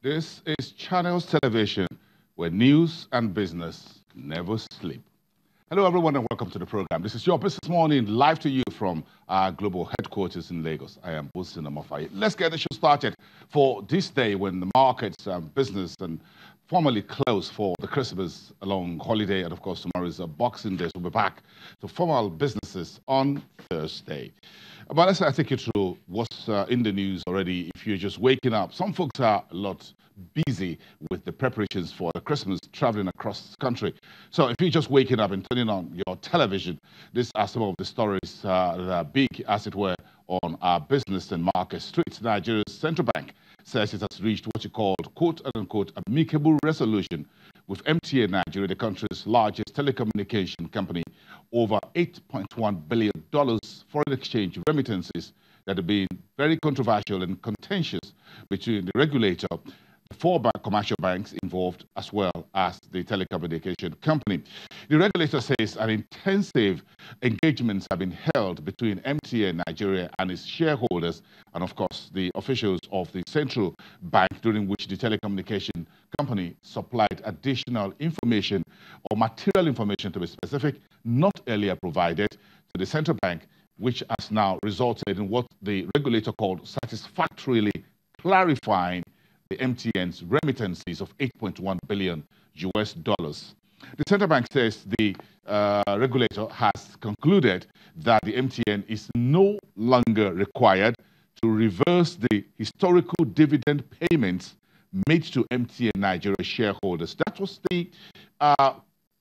This is Channels Television, where news and business never sleep. Hello, everyone, and welcome to the program. This is your Business Morning, live to you from our global headquarters in Lagos. I am Bosin Amofai. Let's get the show started for this day when the markets and business and formally closed for the Christmas long holiday. And, of course, tomorrow is a Boxing Day, so we'll be back to formal businesses on Thursday. But let's take you through what's in the news already. If you're just waking up, some folks are a lot busy with the preparations for the Christmas, traveling across the country. So if you're just waking up and turning on your television, these are some of the stories that are big, as it were, on our business and market streets. Nigeria's central bank says it has reached what you call, quote-unquote, amicable resolution with MTN Nigeria, the country's largest telecommunication company, over $8.1 billion foreign exchange remittances that have been very controversial and contentious between the regulator, the four commercial banks involved, as well as the telecommunication company. The regulator says an intensive engagements have been held between MTN Nigeria and its shareholders, and of course the officials of the central bank, during which the telecommunication company supplied additional information or material information, to be specific, not earlier provided to the central bank, which has now resulted in what the regulator called satisfactorily clarifying the MTN's remittances of $8.1 billion US. The central bank says the regulator has concluded that the MTN is no longer required to reverse the historical dividend payments made to MTN Nigeria shareholders. That was the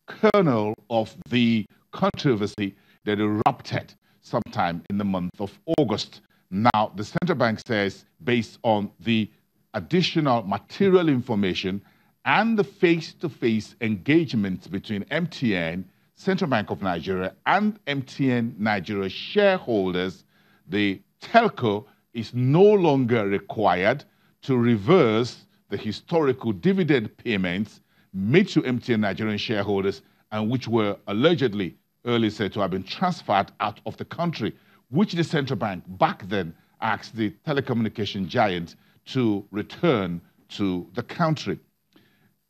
kernel of the controversy that erupted sometime in the month of August. Now, the central bank says, based on the additional material information and the face-to-face engagement between MTN, Central Bank of Nigeria, and MTN Nigeria shareholders, the telco is no longer required to reverse the historical dividend payments made to MTN Nigerian shareholders and which were allegedly early said to have been transferred out of the country, which the central bank back then asked the telecommunication giant to return to the country.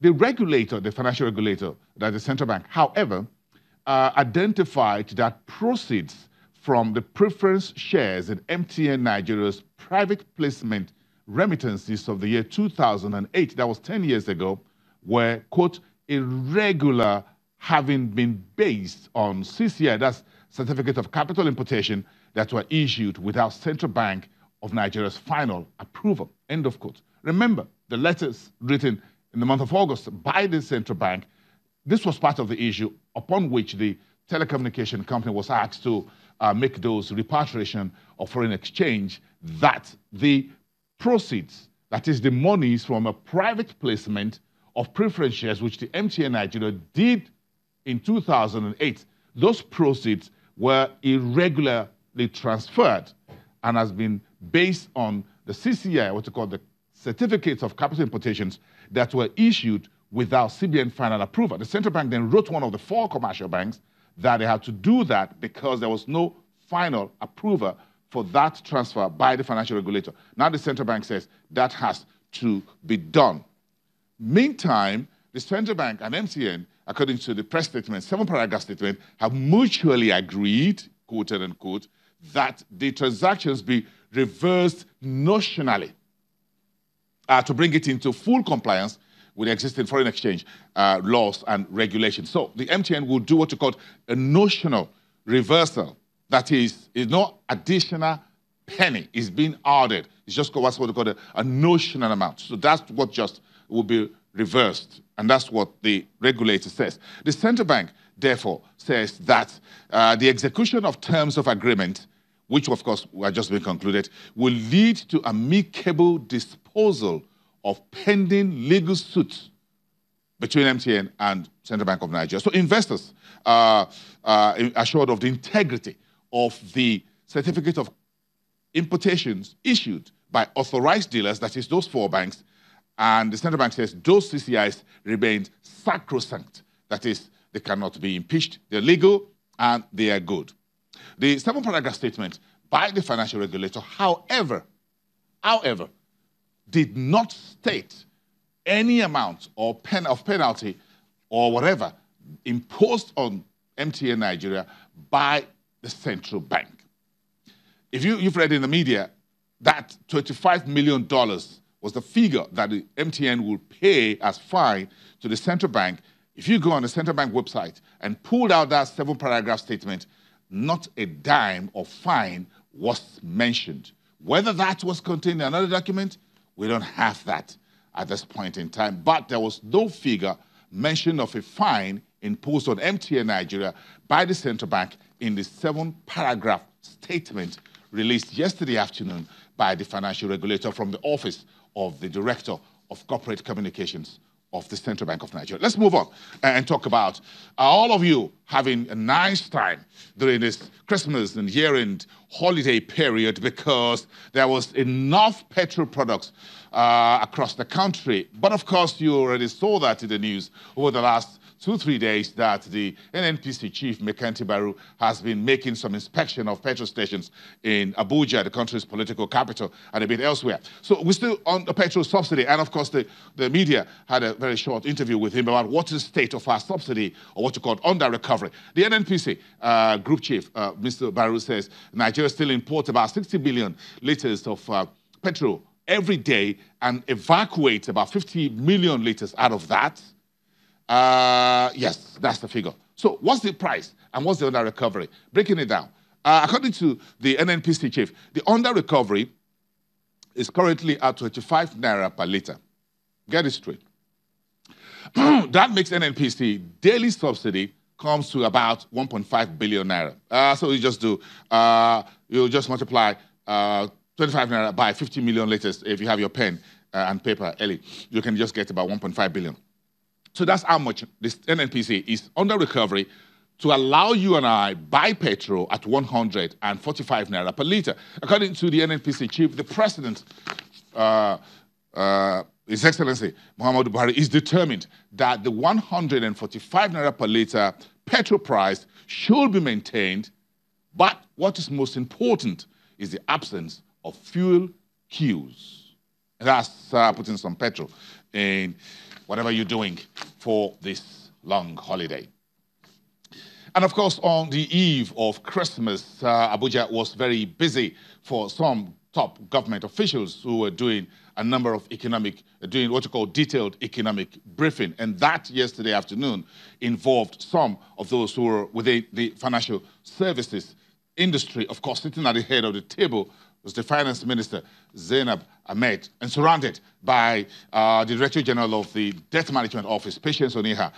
The regulator, the financial regulator, that the central bank, however, identified that proceeds from the preference shares in MTN Nigeria's private placement remittances of the year 2008, that was 10 years ago, were, quote, irregular, having been based on CCI, that's Certificate of Capital Importation, that were issued without Central Bank of Nigeria's final approval, end of quote. Remember, the letters written in the month of August by the central bank, this was part of the issue upon which the telecommunication company was asked to make those repatriation of foreign exchange, that the proceeds, that is the monies from a private placement of preference shares, which the MTN Nigeria did in 2008, those proceeds were irregularly transferred and has been based on the CCI, what you call the Certificates of Capital Importations, that were issued without CBN final approval. The central bank then wrote one of the four commercial banks that they had to do that because there was no final approval for that transfer by the financial regulator. Now the central bank says that has to be done. Meantime, the central bank and MTN, according to the press statement, 7-paragraph statement, have mutually agreed, quoted unquote, that the transactions be reversed notionally to bring it into full compliance with the existing foreign exchange laws and regulations. So the MTN will do what you call a notional reversal. That is no additional penny is being added. It's just what's what we call a notional amount. So that's what just will be reversed. And that's what the regulator says. The central bank, therefore, says that the execution of terms of agreement, which of course are just being concluded, will lead to amicable disposal of pending legal suits between MTN and Central Bank of Nigeria. So investors are assured of the integrity of the certificate of importations issued by authorized dealers, that is those four banks, and the central bank says those CCIs remain sacrosanct. That is, they cannot be impeached, they're legal, and they are good. The 7-paragraph statement by the financial regulator, however, did not state any amount or penalty or whatever imposed on MTN Nigeria by the central bank. If you've read in the media that $25 million was the figure that the MTN will pay as fine to the central bank. If you go on the central bank website and pulled out that 7-paragraph statement, not a dime of fine was mentioned. Whether that was contained in another document, we don't have that at this point in time. But there was no figure mentioned of a fine imposed on MTN Nigeria by the central bank in the 7-paragraph statement released yesterday afternoon by the financial regulator from the office of the Director of Corporate Communications of the Central Bank of Nigeria. Let's move on and talk about all of you having a nice time during this Christmas and year-end holiday period, because there was enough petrol products across the country. But of course, you already saw that in the news over the last 2-3 days that the NNPC chief, Mekanti Baru, has been making some inspection of petrol stations in Abuja, the country's political capital, and a bit elsewhere. So we're still on the petrol subsidy, and of course the media had a very short interview with him about what is the state of our subsidy, or what you call under recovery. The NNPC group chief, Mr. Baru, says Nigeria still imports about 60 billion liters of petrol every day and evacuates about 50 million liters out of that. Yes, that's the figure. So what's the price and what's the under recovery? Breaking it down. According to the NNPC chief, the under recovery is currently at 25 naira per liter. Get it straight. That makes NNPC daily subsidy comes to about 1.5 billion naira. So you just do, you just multiply 25 naira by 50 million liters. If you have your pen and paper early, you can just get about 1.5 billion. So that's how much this NNPC is under recovery to allow you and I buy petrol at 145 naira per liter. According to the NNPC chief, the president, His Excellency Muhammadu Buhari, is determined that the 145 naira per liter petrol price should be maintained. But what is most important is the absence of fuel queues. And that's putting some petrol in whatever you're doing for this long holiday. And of course, on the eve of Christmas, Abuja was very busy for some top government officials who were doing a number of doing what you call detailed economic briefing. And that yesterday afternoon involved some of those who were within the financial services industry. Of course, sitting at the head of the table was the Finance Minister, Zainab Ahmed, and surrounded by the Director General of the Debt Management Office, Patience Oniha,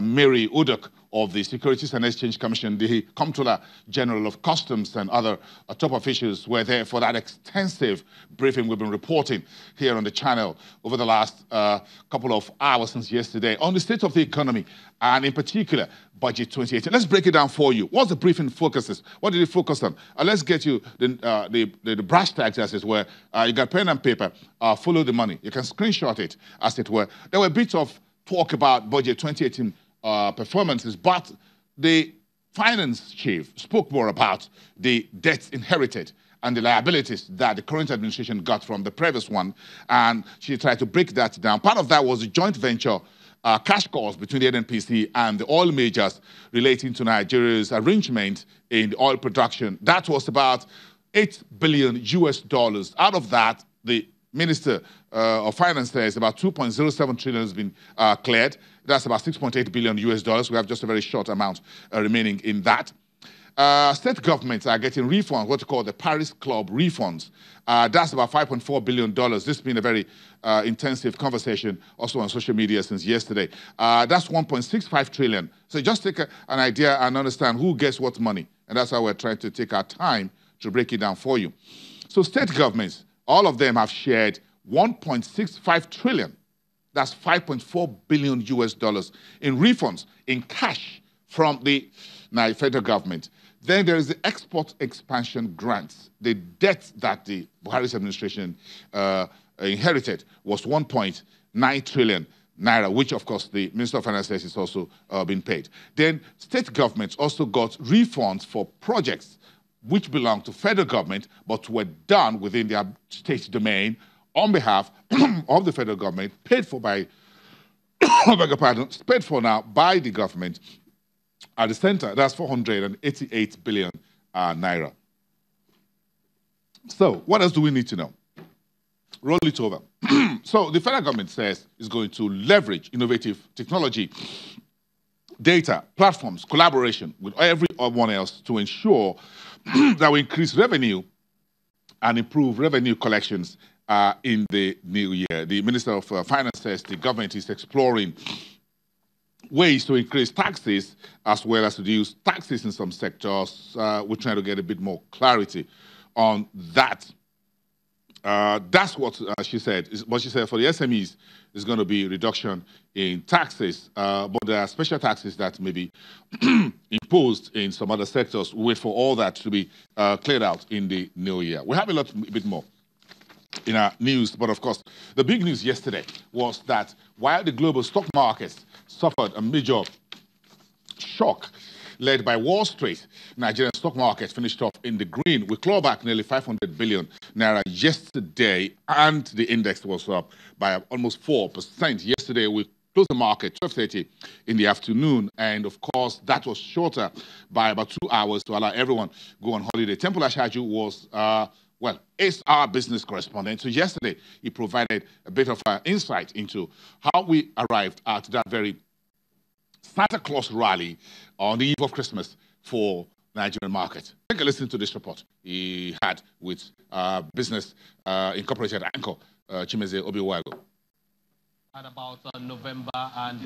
Mary Udok of the Securities and Exchange Commission, the Comptroller General of Customs, and other top officials were there for that extensive briefing we've been reporting here on the channel over the last couple of hours since yesterday on the state of the economy, and in particular, Budget 2018. Let's break it down for you. What's the briefing focuses? What did it focus on? Let's get you the brass tacks, as it were. You got pen and paper. Follow the money. You can screenshot it, as it were. There were a bit of talk about Budget 2018 performances, but the finance chief spoke more about the debts inherited and the liabilities that the current administration got from the previous one, and she tried to break that down. Part of that was a joint venture cash calls between the NNPC and the oil majors relating to Nigeria's arrangement in the oil production. That was about $8 billion US. Out of that, the Minister of Finance says about 2.07 trillion has been cleared. That's about 6.8 billion US. We have just a very short amount remaining in that. State governments are getting refunds, what you call the Paris Club refunds. That's about $5.4 billion. This has been a very intensive conversation also on social media since yesterday. That's 1.65 trillion. So just take an idea and understand who gets what money. And that's how we're trying to take our time to break it down for you. So state governments, all of them have shared 1.65 trillion. That's 5.4 billion US in refunds, in cash from the federal government. Then there is the export expansion grants. The debt that the Buhari's administration inherited was 1.9 trillion naira, which of course the Minister of Finance says is also been paid. Then state governments also got refunds for projects which belong to federal government but were done within their state domain on behalf of the federal government, paid for by, paid for now by the government. At the center, that's 488 billion naira. So, what else do we need to know? Roll it over. So, the federal government says it's going to leverage innovative technology, data, platforms, collaboration with everyone else to ensure that we increase revenue and improve revenue collections in the new year. The Minister of Finance says the government is exploring ways to increase taxes as well as reduce taxes in some sectors. We're trying to get a bit more clarity on that. That's what she said. What she said for the SMEs is going to be reduction in taxes, but there are special taxes that may be imposed in some other sectors. We wait for all that to be cleared out in the new year. We have a bit more in our news, but of course, the big news yesterday was that while the global stock markets suffered a major shock led by Wall Street, Nigerian stock market finished off in the green. We clawed back nearly 500 billion naira yesterday, and the index was up by almost 4%. Yesterday, we closed the market 12:30 in the afternoon, and of course, that was shorter by about 2 hours to allow everyone go on holiday. Temple Ashaju was well, is our business correspondent. So yesterday, he provided a bit of insight into how we arrived at that very Santa Claus rally on the eve of Christmas for Nigerian market. Take a listen to this report he had with Business Incorporated anchor Chimeze Obiwago. At about November and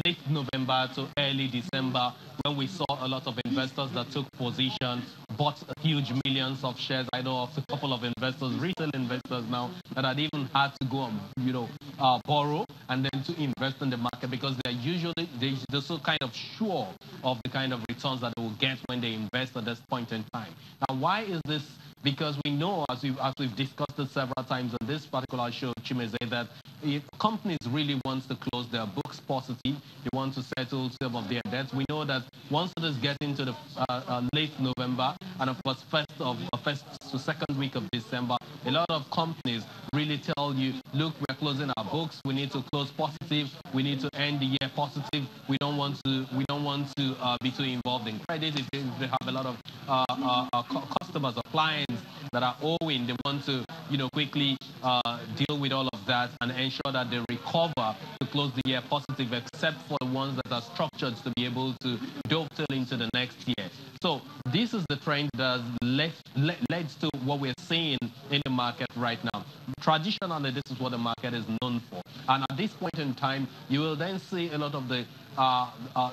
late November to early December, when we saw a lot of investors that took position, bought huge millions of shares. I know of a couple of investors, retail investors now, that had even had to go and borrow and then to invest in the market because they're usually they're so kind of sure of the kind of returns that they will get when they invest at this point in time. Now, why is this? Because we know, as we've discussed it several times on this particular show, Chimeze, that if companies really want to close their books positive, they want to settle some of their debts. We know that once it is getting to the late November and of course first to second week of December, a lot of companies really tell you, look, we're closing our books. We need to close positive. We need to end the year positive. We don't want to be too involved in credit. If they have a lot of customers or clients that are owing, they want to quickly deal with all of that and ensure that they recover to close the year positive, except for the ones that are structured to be able to dovetail into the next year. So this is the trend that led to what we're seeing in the market right now. Traditionally, this is what the market is known for. And at this point in time, you will then see a lot of the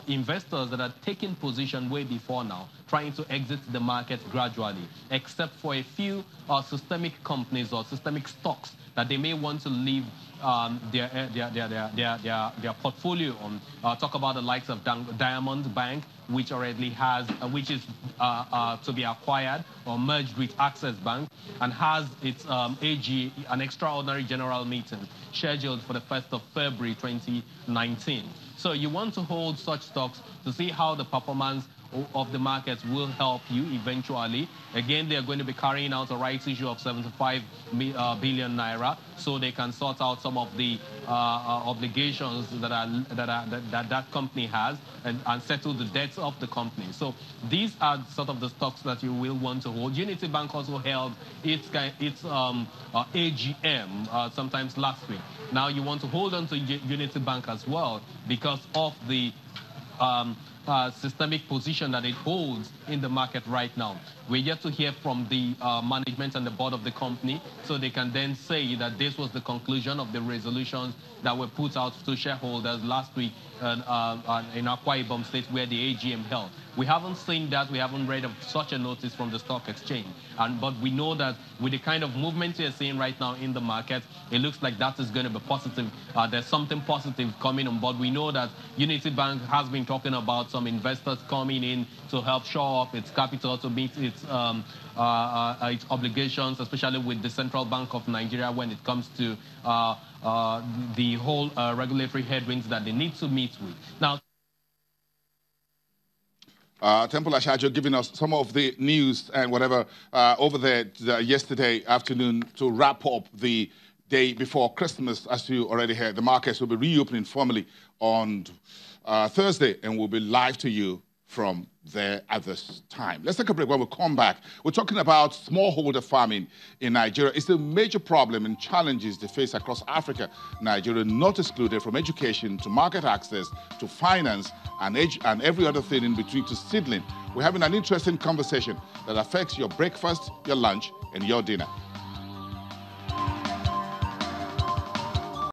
investors that are taking position way before now, trying to exit the market gradually, except for a few systemic companies or systemic stocks that they may want to leave their portfolio on. Talk about the likes of Diamond Bank, which already has, which is to be acquired or merged with Access Bank, and has its AG, an extraordinary general meeting, scheduled for the 1st of February 2019. So you want to hold such stocks to see how the performance of the markets will help you eventually. Again, they're going to be carrying out a rights issue of 75 billion naira, so they can sort out some of the obligations that company has and settle the debts of the company. So these are sort of the stocks that you will want to hold. Unity Bank also held its AGM sometimes last week. Now you want to hold on to Unity Bank as well because of the systemic position that it holds in the market right now. We're yet to hear from the management and the board of the company, so they can then say that this was the conclusion of the resolutions that were put out to shareholders last week in Akwa Ibom State, where the AGM held. We haven't seen that. We haven't read of such a notice from the stock exchange. But we know that with the kind of movement we're seeing right now in the market, it looks like that is going to be positive. There's something positive coming on board. We know that Unity Bank has been talking about some investors coming in to help shore up its capital to meet its obligations, especially with the Central Bank of Nigeria when it comes to the whole regulatory headwinds that they need to meet with. Now, Temple Ashajo giving us some of the news and whatever over there yesterday afternoon to wrap up the day before Christmas. As you already heard, the markets will be reopening formally on Thursday, and we'll be live to you from there at this time. Let's take a break. When we come back, we're talking about smallholder farming in Nigeria. It's a major problem and challenges they face across Africa. Nigeria not excluded from education to market access to finance and every other thing in between to seedling. We're having an interesting conversation that affects your breakfast, your lunch, and your dinner.